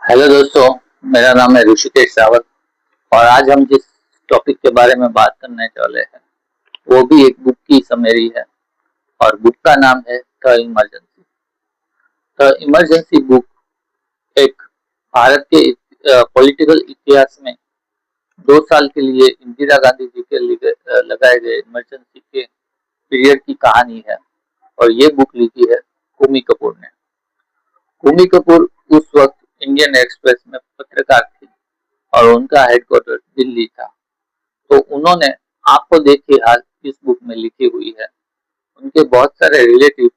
Hello दोस्तों, मेरा नाम है ऋषिकेश रावत और आज हम जिस टॉपिक के बारे में बात करने वाले हैं वो भी एक बुक की समरी है और बुक का नाम है the emergency. The emergency book एक भारत के पॉलिटिकल इतिहास में 2 साल के लिए इंदिरा गांधी जी के लिए लगाए गए इमरजेंसी के पीरियड की कहानी है और ये बुक लिखी है कुमी कपूर ने। कुमी कपूर उस वक्त इंडियन एक्सप्रेस में पत्रकार थी और उनका हेडक्वार्टर दिल्ली था। तो उन्होंने आपको देखिए हाल इस बुक में लिखी हुई है। उनके बहुत सारे रिलेटिव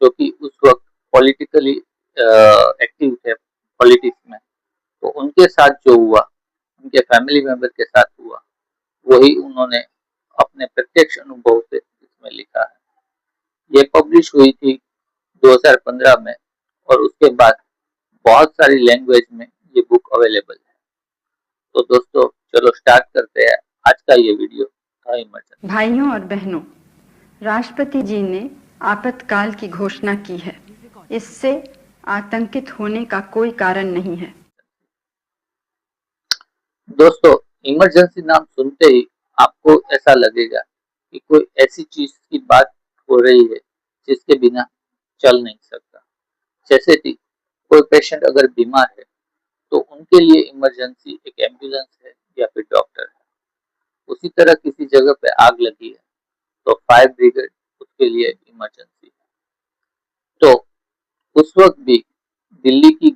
जो कि उस वक्त पॉलिटिकली एक्टिव थे पॉलिटिक्स में, तो उनके साथ जो हुआ, उनके फैमिली मेंबर के साथ हुआ, वही उन्होंने अपने प्रत्यक्ष अनुभव से इसमें लिखा है। ये पब्लिश हुई थी 2015 में और उसके बाद बहुत सारी लैंग्वेज में ये बुक अवेलेबल है। तो दोस्तों चलो स्टार्ट करते हैं आज का ये वीडियो था इमरजेंसी। भाइयों और बहनों, राष्ट्रपति जी ने आपातकाल की घोषणा की है। इससे आतंकित होने का कोई कारण नहीं है। दोस्तों, इमरजेंसी नाम सुनते ही आपको ऐसा लगेगा कि कोई ऐसी चीज की बात हो रही है जिसके बिना चल नहीं सकता। जैसे कि कोई पेशेंट अगर बीमार है तो उनके लिए इमरजेंसी एक एम्बुलेंस है या फिर डॉक्टर है। उसी तरह किसी जगह पे आग लगी है तो फायर ब्रिगेड उसके लिए इमरजेंसी है। तो उस वक्त भी दिल्ली की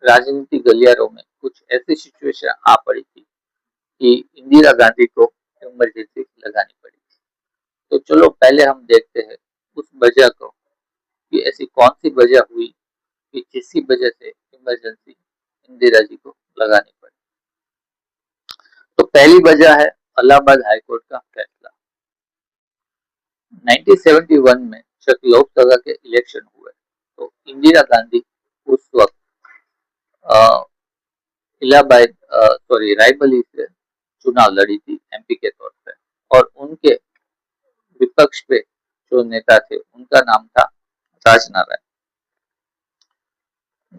राजनीति गलियारों में कुछ ऐसी सिचुएशन आ पड़ी थी कि इंदिरा गांधी को इमरजेंसी लगानी पड़ी थी। तो चलो पहले हम देखते हैं उस वजह को कि ऐसी कौन सी वजह हुई कि जिसकी वजह से इमरजेंसी इंदिरा जी को लगानी पड़ी। तो पहली वजह है इलाहाबाद हाईकोर्ट का फैसला। 1971 में जब लोकसभा के इलेक्शन हुए तो इंदिरा गांधी उस वक्त इलाहाबाद रायबरेली से चुनाव लड़ी थी एमपी के तौर पे और उनके विपक्ष पे जो नेता थे उनका नाम था राजनारायण।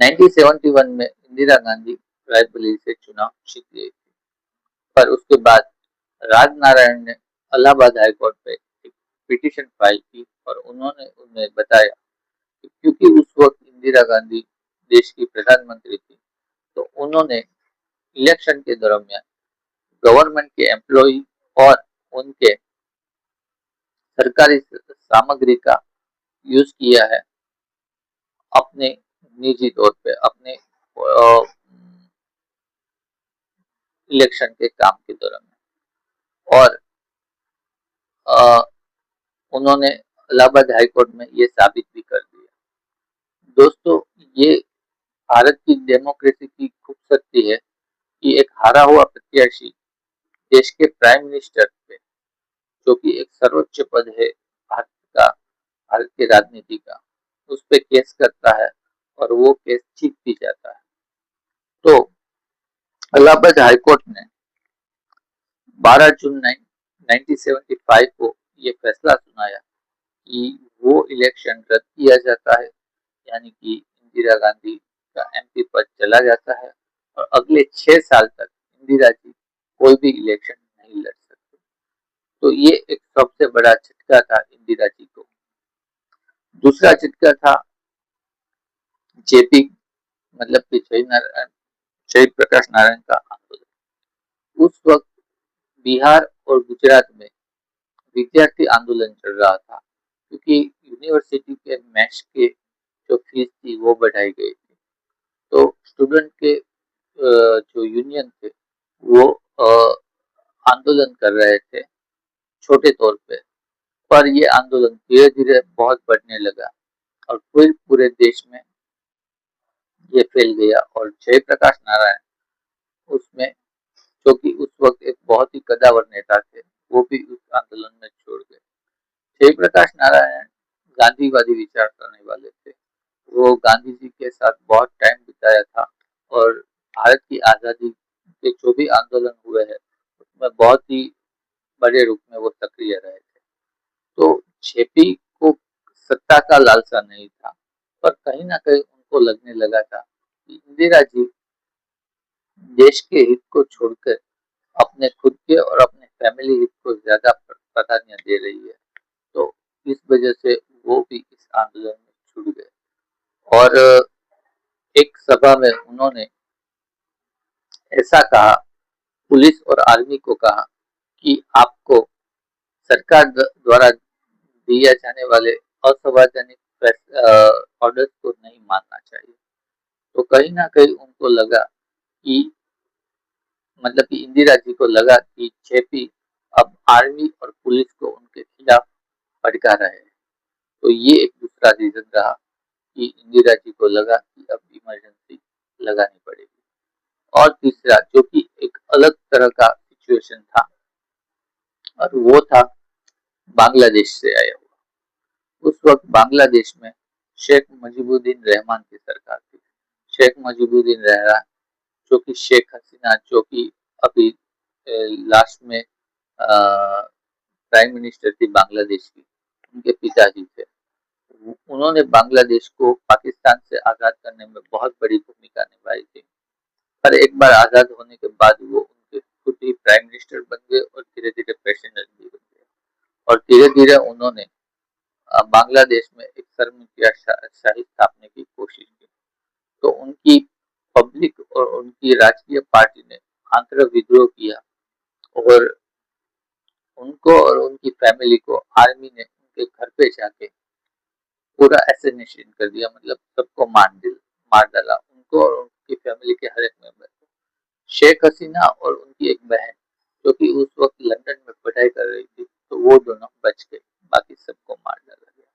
1971 में इंदिरा गांधी रायबरेली से चुनाव जीत गई थी, पर उसके बाद राजनारायण ने इलाहाबाद हाईकोर्ट पे एक पिटीशन फाइल की और उन्होंने उन्हें बताया कि क्योंकि उस वक्त इंदिरा गांधी देश की प्रधानमंत्री थी तो उन्होंने इलेक्शन के दरमियान गवर्नमेंट के एम्प्लॉय और उनके सरकारी सामग्री का यूज किया है अपने निजी तौर पे अपने इलेक्शन के काम के दौरान और अ, उन्होंने इलाहाबाद हाईकोर्ट में ये साबित भी कर दिया। दोस्तों, ये भारत की डेमोक्रेसी की खूबसूरती है कि एक हारा हुआ प्रत्याशी देश के प्राइम मिनिस्टर पे, जो कि एक सर्वोच्च पद है भारत का, भारत की राजनीति का, उस पे केस करता है और वो केस जीत भी जाता है। तो इलाहाबाद हाईकोर्ट ने 12 जून 1975 को ये फैसला सुनाया कि वो इलेक्शन रद्द किया जाता है, यानी कि इंदिरा गांधी का एमपी पद चला जाता है और अगले 6 साल तक इंदिरा जी कोई भी इलेक्शन नहीं लड़ सकते। तो ये एक सबसे बड़ा झटका था इंदिरा जी को। दूसरा झटका था जेपी मतलब कि जय प्रकाश नारायण का आंदोलन। उस वक्त बिहार और गुजरात में विद्यार्थी आंदोलन चल रहा था क्योंकि यूनिवर्सिटी के मैथ्स के जो फीस थी वो बढ़ाई गई थी। तो स्टूडेंट के जो यूनियन थे वो आंदोलन कर रहे थे छोटे तौर पे, पर ये आंदोलन धीरे धीरे बहुत बढ़ने लगा और फिर पूरे देश में ये फैल गया और जयप्रकाश नारायण उसमें, जो कि उस वक्त एक बहुत ही कद्दावर नेता थे, वो भी उस आंदोलन में छोड़ गए। जयप्रकाश नारायण गांधीवादी विचार करने वाले थे। वो गांधी जी के साथ बहुत टाइम बिताया था और भारत की आजादी के जो भी आंदोलन हुए हैं उसमें बहुत ही बड़े रूप में वो सक्रिय रहे थे। तो जेपी को सत्ता का लालसा नहीं था, पर कहीं ना कहीं उनको लगने लगा था कि इंदिरा जी देश के हित को छोड़कर अपने खुद के और अपने फैमिली हित को ज्यादा प्राधान्य दे रही है। तो इस वजह से वो भी इस आंदोलन में जुड़ गए और एक सभा में उन्होंने ऐसा कहा, पुलिस और आर्मी को कहा कि आपको सरकार द्वारा दिए जाने वाले असंवैधानिक ऑर्डर्स को नहीं मानना चाहिए। तो कहीं ना कहीं उनको लगा कि मतलब कि इंदिरा जी को लगा कि जेपी अब आर्मी और पुलिस को उनके खिलाफ भड़का रहे हैं। तो ये एक दूसरा रीजन रहा कि इंदिरा जी को लगा कि अब इमरजेंसी लगानी पड़ेगी। और तीसरा जो कि एक अलग तरह का सिचुएशन था और वो था बांग्लादेश से आया हुआ। उस वक्त बांग्लादेश में शेख मुजीबुद्दीन रहमान की सरकार थी। शेख मुजीबुद्दीन रहमान जो कि शेख हसीना जो कि अभी लास्ट में प्राइम मिनिस्टर थी बांग्लादेश की, उनके पिताजी थे। उन्होंने बांग्लादेश को पाकिस्तान से आजाद करने में बहुत बड़ी भूमिका निभाई थी। पर एक बार आजाद होने के बाद वो उनके खुद ही प्राइम मिनिस्टर बन गए और धीरे धीरे प्रेसिडेंट भी बन गए और धीरे धीरे उन्होंने बांग्लादेश में एक सरमुखियाशाही स्थापने की कोशिश की। तो उनकी पब्लिक और उनकी राजकीय पार्टी ने आंतरिक विद्रोह किया और उनको और उनकी फैमिली को आर्मी ने उनके घर पे जाके पूरा असैसिनेशन कर दिया, मतलब सबको मार डाला, उनको और उनकी फैमिली के हर एक मेंबर को। शेख हसीना और उनकी एक बहन जो कि उस वक्त लंदन में पढ़ाई कर रही थी, तो वो दोनों बच गए, बाकी सबको मार डाला गया।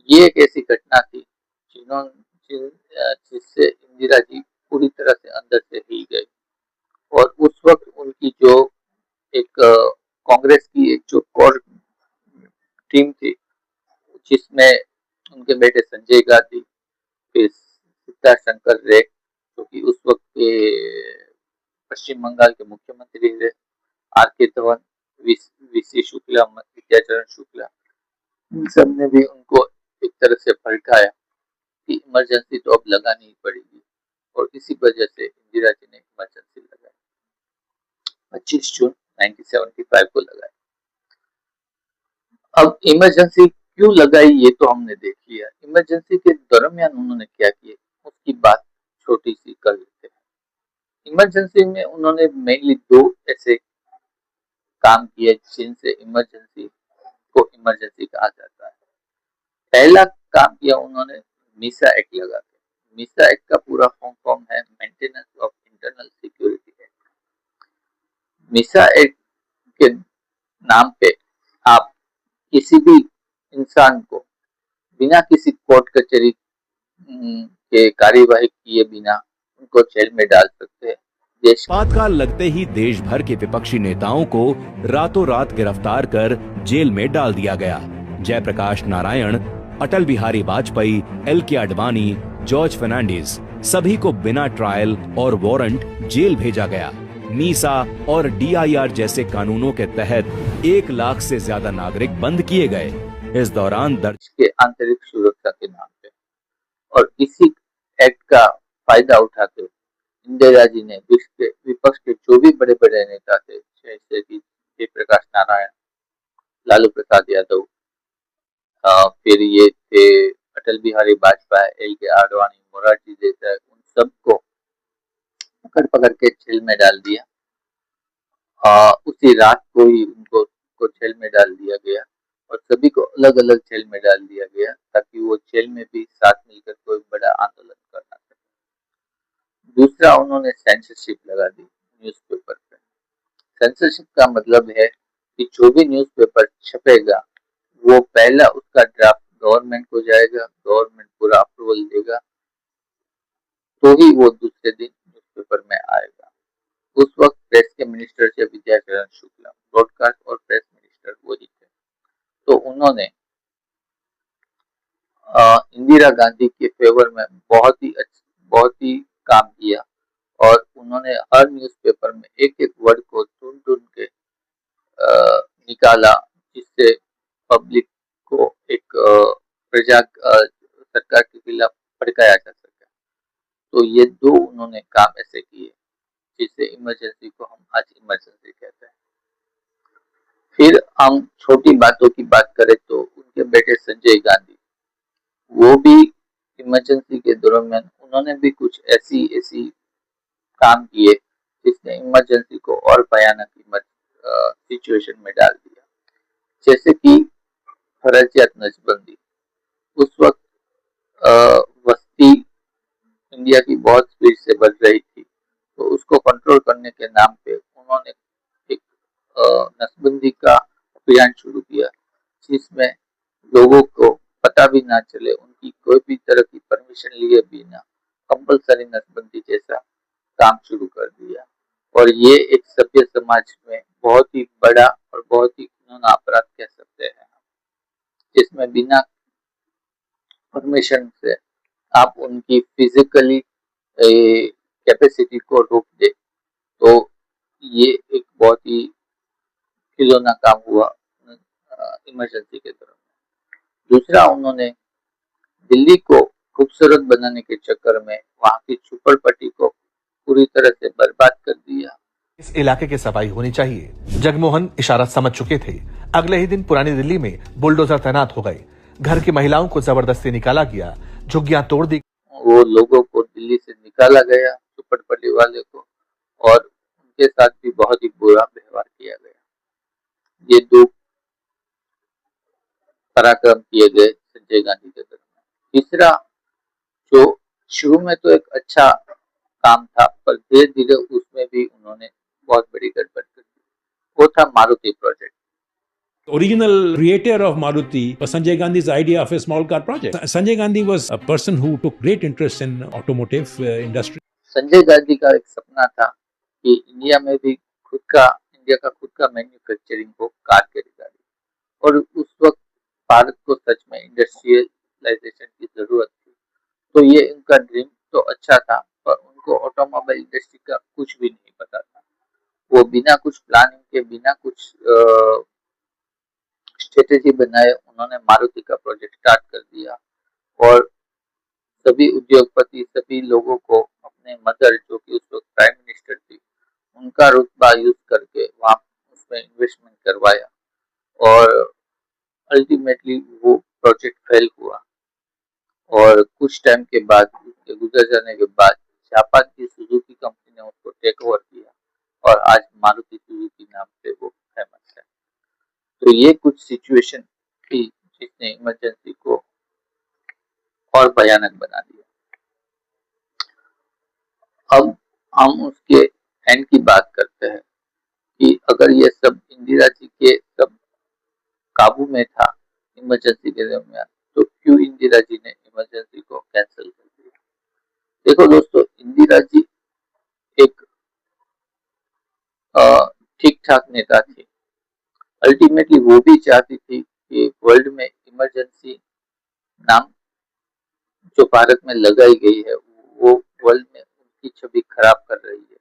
ये एक ऐसी घटना थी जिससे इंदिरा जी पूरी तरह से अंदर से हिल गई। और उस वक्त उनकी जो एक कांग्रेस की एक जो कोर टीम थी जिसमें उनके बेटे संजय गांधी, फिर सिद्धार्थ शंकर रे जो कि उस वक्त के पश्चिम बंगाल के मुख्यमंत्री थे, आर के धवन, वीसी शुक्ला, विद्याचरण शुक्ला, इन सब ने भी उनको एक तरह से भड़काया कि इमरजेंसी तो अब लगानी ही पड़ेगी और इसी वजह से इंदिरा जी ने इमरजेंसी लगाई, 25 जून 1975 को लगाई। अब इमरजेंसी क्यों लगाई ये तो हमने देख लिया। इमरजेंसी के दरमियान उन्होंने क्या किया उसकी बात छोटी सी कर लेते हैं। इमरजेंसी में उन्होंने मेनली दो ऐसे काम किए जिनसे इमरजेंसी को इमरजेंसी कहा जाता है। पहला काम किया उन्होंने मीसा एक्ट लगा के। मीसा एक्ट का पूरा फॉर्म है maintenance of internal security act. Misa act के नाम पे आप किसी भी इंसान को बिना किसी कोर्ट कचहरी के कार्यवाही किए बिना उनको जेल में डाल सकते हैं। आपातकाल लगते ही देश भर के विपक्षी नेताओं को रातों रात गिरफ्तार कर जेल में डाल दिया गया। जयप्रकाश नारायण, अटल बिहारी वाजपेयी, एल.के. आडवाणी, जॉर्ज फर्नांडिस, सभी को बिना ट्रायल और वारंट जेल भेजा गया। मीसा और DIR जैसे कानूनों के तहत 1 लाख से ज्यादा नागरिक बंद किए गए। इस दौरान दर्ज के आंतरिक सुरक्षा के नाम पे और इसी एक्ट का फायदा उठाते इंदिरा जी ने विपक्ष के जो भी बड़े बड़े नेता थे जैसे कि जयप्रकाश नारायण, लालू प्रसाद यादव, फिर ये थे अटल बिहारी वाजपेयी, एल.के. आडवाणी, मोरारजी देसाई, उन सबको पकड़ पकड़ के जेल में डाल दिया। उसी रात को ही उनको जेल में डाल दिया गया और सभी को अलग अलग जेल में डाल दिया गया ताकि वो जेल में भी साथ मिलकर कोई बड़ा आंदोलन करना सके। दूसरा उन्होंने सेंसरशिप लगा दी न्यूज़पेपर पे। सेंसरशिप का मतलब है कि जो भी न्यूज़पेपर छपेगा वो पहला उसका ड्राफ्ट गवर्नमेंट को जाएगा, गवर्नमेंट पूरा अप्रूवल देगा तो ही वो दूसरे दिन न्यूज़पेपर में आएगा। उस वक्त प्रेस के मिनिस्टर थे विद्याचरण शुक्ला, ब्रॉडकास्ट और प्रेस मिनिस्टर वही थे। तो उन्होंने इंदिरा गांधी के फेवर में बहुत ही काम किया और उन्होंने हर न्यूज़पेपर में एक एक वर्ड को ढूंढ ढूंढ के निकाला जिससे पब्लिक को एक सरकार के खिलाफ भड़काया जा सके। तो ये दो उन्होंने काम ऐसे किए जिससे इमरजेंसी को हम आज इमरजेंसी कहते हैं। फिर हम छोटी बातों की बात करें तो उनके बेटे संजय गांधी, वो भी इमरजेंसी के दौरान उन्होंने भी कुछ ऐसी ऐसी काम किए जिसने इमरजेंसी को और भयानक सिचुएशन में डाल दिया। जैसे कि फर्जियात नसबंदी, उस वक्त वस्ती इंडिया की बहुत स्पीड से बढ़ रही थी, तो उसको कंट्रोल करने के नाम पे उन्होंने एक नसबंदी का अभियान शुरू किया, जिसमें लोगों को पता भी ना चले, उनकी कोई भी तरह की परमिशन लिए बिना कंपलसरी नसबंदी जैसा काम शुरू कर दिया। और ये एक सभ्य समाज में बहुत ही बड़ा और बहुत ही घिनौना अपराध कह सकते हैं, जिसमें बिना परमिशन से आप उनकी फिजिकली कैपेसिटी को रोक दे, तो ये एक बहुत ही खिलौना काम हुआ इमरजेंसी के दौरान। दूसरा, उन्होंने दिल्ली को खूबसूरत बनाने के चक्कर में वहां की झुपड़पट्टी को पूरी तरह से बर्बाद कर दिया। इस इलाके की सफाई होनी चाहिए। जगमोहन इशारा समझ चुके थे। अगले ही दिन पुरानी दिल्ली में बुलडोजर तैनात हो गए। घर की महिलाओं को जबरदस्ती निकाला गया, झुग्गियां तोड़ दी, वो लोगों को दिल्ली से निकाला गया, झुपड़पट्टी वाले को, और उनके साथ भी बहुत ही बुरा व्यवहार किया गया। ये दो पराक्रम किए गए संजय गांधी के दरमियान। तीसरा, जो शुरू में तो एक अच्छा काम था, पर धीरे धीरे उसमें भी उन्होंने बहुत बड़ी गड़बड़ कर दी, वो था Maruti project. Original creator of Maruti was Sanjay Gandhi's idea of a small car project. Sanjay Gandhi was a person who took great interest in automotive industry. Sanjay Gandhi का एक सपना था कि इंडिया का खुद का मैन्युफैक्चरिंग हो कार के रिगार्डिंग, और उस वक्त भारत को सच में इंडस्ट्रियलाइजेशन की जरूरत थी। तो ये उनका ड्रीम तो अच्छा था, पर उनको ऑटोमोबाइल इंडस्ट्री का कुछ भी नहीं पता था। वो बिना कुछ प्लानिंग के, बिना कुछ स्ट्रेटेजी बनाए उन्होंने मारुति का प्रोजेक्ट स्टार्ट कर दिया, और सभी उद्योगपति, सभी लोगों को अपने मदर, जो कि उस वक्त प्राइम मिनिस्टर थी, उनका रुतबा यूज करके वहां उसमें इन्वेस्टमेंट करवाया, और अल्टीमेटली वो प्रोजेक्ट फेल हुआ। और कुछ टाइम के बाद, उसके गुजर जाने के बाद, जापान की सुजुकी कंपनी ने उसको टेक ओवर किया, और आज मारुति सुजुकी नाम से वो फेमस है। तो ये कुछ सिचुएशन थी जिसने इमरजेंसी को और भयानक बना दिया। अब हम उसके एंड की बात करते हैं कि अगर ये सब इंदिरा जी के सब काबू में था इमरजेंसी के दरमियान, तो क्यों इंदिरा जी ने इमरजेंसी को कैंसिल कर दिया? देखो दोस्तों, इंदिरा जी एक ठीक ठाक नेता थी। अल्टीमेटली वो भी चाहती थी कि वर्ल्ड में इमरजेंसी नाम जो भारत में लगाई गई है, वो वर्ल्ड में उनकी छवि खराब कर रही है,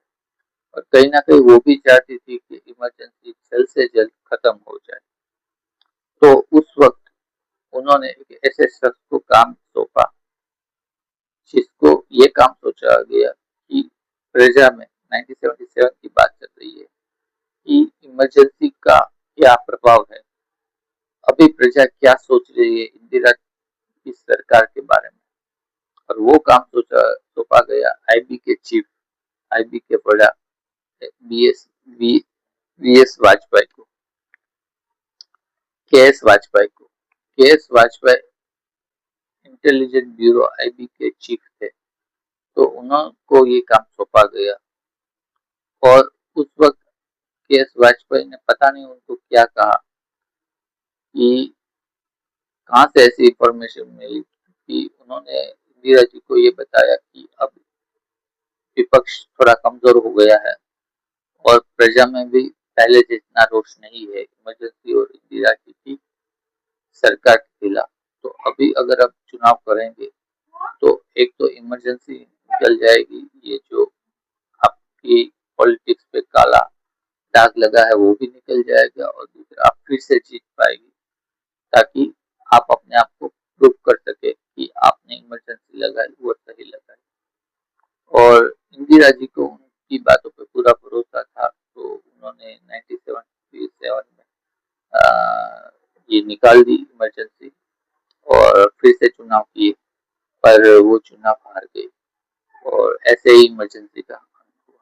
और कहीं ना कहीं वो भी चाहती थी कि इमरजेंसी जल्द से जल्द खत्म हो जाए। तो उस वक्त उन्होंने एक ऐसे शख्स को काम सौंपा, जिसको ये काम सोचा गया कि प्रजा में 1977 की बात चल रही है कि इमरजेंसी का क्या प्रभाव है, अभी प्रजा क्या सोच रही है इंदिरा की सरकार के बारे में। और वो काम सौंपा गया आईबी के चीफ, आईबी के बड़ा वीएस वाजपेयी को, केएस वाजपेयी को। KS Vajpayee intelligence bureau IB के चीफ थे, तो उनको ये काम सौंपा गया। और उस वक्त केएस वाजपेयी ने पता नहीं उनको क्या कहा कि कहां से ऐसी इंफॉर्मेशन मिली कि उन्होंने इंदिरा जी को ये बताया कि अब विपक्ष थोड़ा कमजोर हो गया है, और प्रजा में भी पहले जितना रोष नहीं है इमरजेंसी और इंदिरा जी की सरकार के खिलाफ। तो अभी अगर आप चुनाव करेंगे तो एक तो इमरजेंसी निकल जाएगी, ये जो आपकी पॉलिटिक्स पे काला दाग लगा है वो भी निकल जाएगा, और दूसरा आप फिर से जीत पाएगी, ताकि आप अपने आप को प्रूव कर सके कि आपने इमरजेंसी लगाई वो सही लगाई। और इंदिरा जी को उनकी बातों पे निकाल दी इमरजेंसी और फिर से चुनाव किए, पर वो चुनाव हार गए और ऐसे ही इमरजेंसी का अंत हुआ।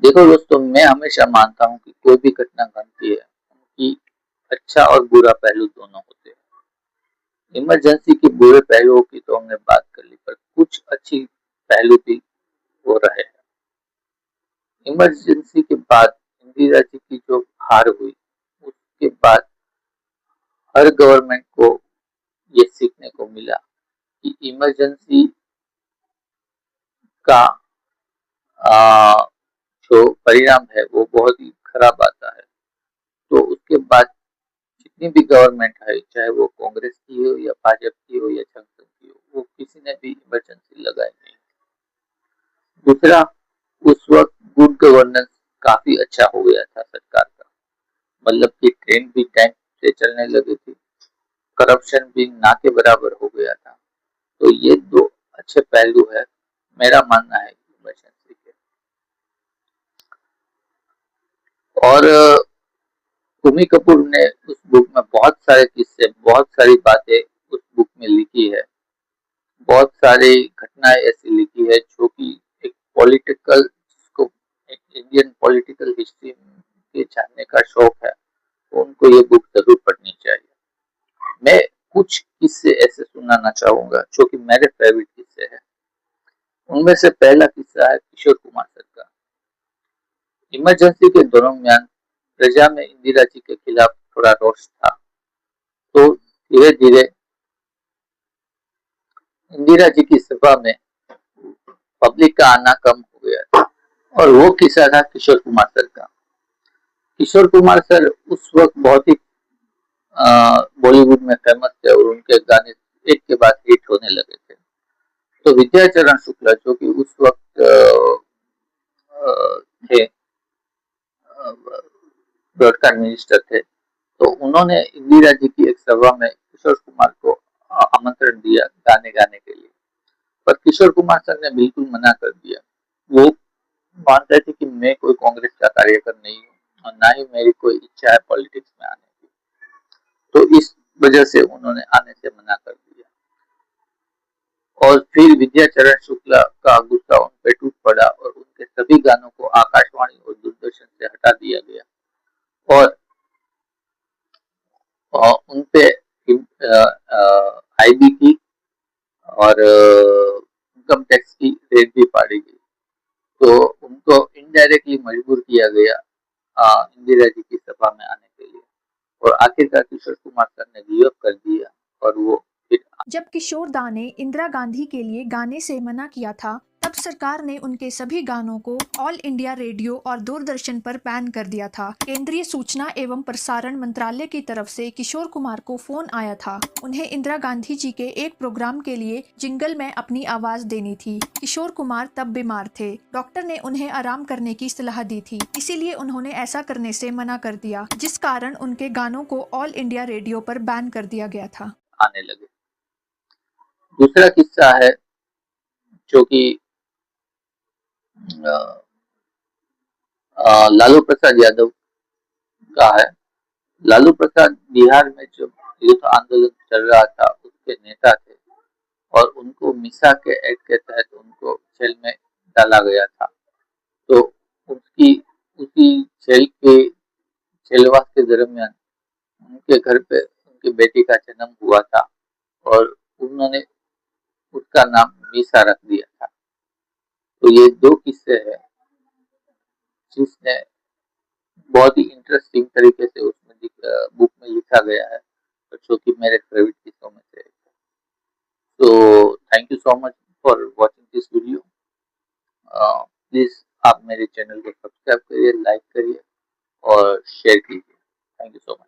देखो दोस्तों, मैं हमेशा मानता हूँ कि कोई भी घटना घटती है उनकी अच्छा और बुरा पहलू दोनों होते हैं। इमरजेंसी के बुरे पहलुओं की तो हमने बात कर ली, पर कुछ अच्छी पहलू भी हो रहे हैं। इमरजेंसी के बाद इंदिरा जी की जो हार हुई, उसके बाद हर गवर्नमेंट को ये सीखने को मिला कि इमरजेंसी का जो परिणाम है वो बहुत ही खराब आता है। तो उसके बाद जितनी भी गवर्नमेंट है, चाहे वो कांग्रेस की हो या भाजपा की हो या जनता की हो, वो किसी ने भी इमरजेंसी लगाई नहीं। दूसरा, उस वक्त गुड गवर्नेंस काफी अच्छा हो गया था सरकार का, मतलब कि ट्रेन भी टाइम से चलने लगी थी, करप्शन भी ना के बराबर हो गया था। तो ये दो अच्छे पहलू है मेरा मानना है इमरजेंसी के। और भूमि कपूर ने उस बुक में बहुत सारे किस्से, बहुत सारी बातें उस बुक में लिखी है, बहुत सारी घटनाएं ऐसी लिखी है जो कि एक पॉलिटिकल, जिसको एक इंडियन पॉलिटिकल हिस्ट्री के जानने का शौक है, तो उनको ये बुक जरूर पढ़नी चाहिए। मैं कुछ किस्से ऐसे सुनाना चाहूंगा जो कि मेरे फेवरेट किस्से हैं। उनमें से पहला किस्सा है किशोर कुमार सर का। इमरजेंसी के दरमियान प्रजा में इंदिरा जी के खिलाफ थोड़ा रोष था, तो धीरे धीरे इंदिरा जी की सभा में पब्लिक का आना कम हो गया था, और वो किस्सा था किशोर कुमार सर का। किशोर कुमार सर उस वक्त बहुत ही बॉलीवुड में फेमस थे और उनके गाने एक के बाद हिट होने लगे थे। तो विद्याचरण शुक्ला, जो कि उस वक्त थे, ब्रॉडकास्ट मिनिस्टर थे, तो उन्होंने इंदिरा जी की एक सभा में किशोर कुमार को आमंत्रण दिया गाने गाने के लिए, पर किशोर कुमार सर ने बिल्कुल मना कर दिया। वो मानते थे कि मैं कोई कांग्रेस का कार्यकर नहीं हूँ और ना ही मेरी कोई इच्छा है पॉलिटिक्स में आने की, तो इस वजह से उन्होंने आने से मना कर दिया। और फिर विद्याचरण शुक्ला का गुस्सा उन पे टूट पड़ा और उनके सभी गानों को आकाशवाणी और दूरदर्शन से हटा दिया गया और उनपे आईबी की और इनकम टैक्स की रेट भी पाड़ी गई। तो उनको इनडायरेक्टली मजबूर किया गया इंदिरा जी की सभा में आने के लिए, और आखिरकार किशोर कुमार सर ने गिव अप कर दिया और वो फिर। जब किशोर दा ने इंदिरा गांधी के लिए गाने से मना किया था, तब सरकार ने उनके सभी गानों को ऑल इंडिया रेडियो और दूरदर्शन पर बैन कर दिया था। केंद्रीय सूचना एवं प्रसारण मंत्रालय की तरफ से किशोर कुमार को फोन आया था। उन्हें इंदिरा गांधी जी के एक प्रोग्राम के लिए जिंगल में अपनी आवाज देनी थी। किशोर कुमार तब बीमार थे। डॉक्टर ने उन्हें आराम करने की सलाह दी थी, इसीलिए उन्होंने ऐसा करने से मना कर दिया, जिस कारण उनके गानों को ऑल इंडिया रेडियो पर बैन कर दिया गया था। आने लगे। दूसरा किस्सा है जो कि लालू प्रसाद यादव का है। लालू प्रसाद बिहार में जो युद्ध आंदोलन चल रहा था उसके नेता थे और उनको मिसा के एक्ट के तहत उनको जेल में डाला गया था। तो उसी जेलवास के दरमियान उनके घर पे उनकी बेटी का जन्म हुआ था और उन्होंने उसका नाम मीसा रख दिया था। तो ये दो किस्से हैं जिसने बहुत ही इंटरेस्टिंग तरीके से उसमें बुक में लिखा गया है, जो कि मेरे फेवरेट किस्सों में से एक है। तो thank you so much for watching this video. Please आप मेरे चैनल को सब्सक्राइब करिए, लाइक करिए और शेयर कीजिए। Thank you so much.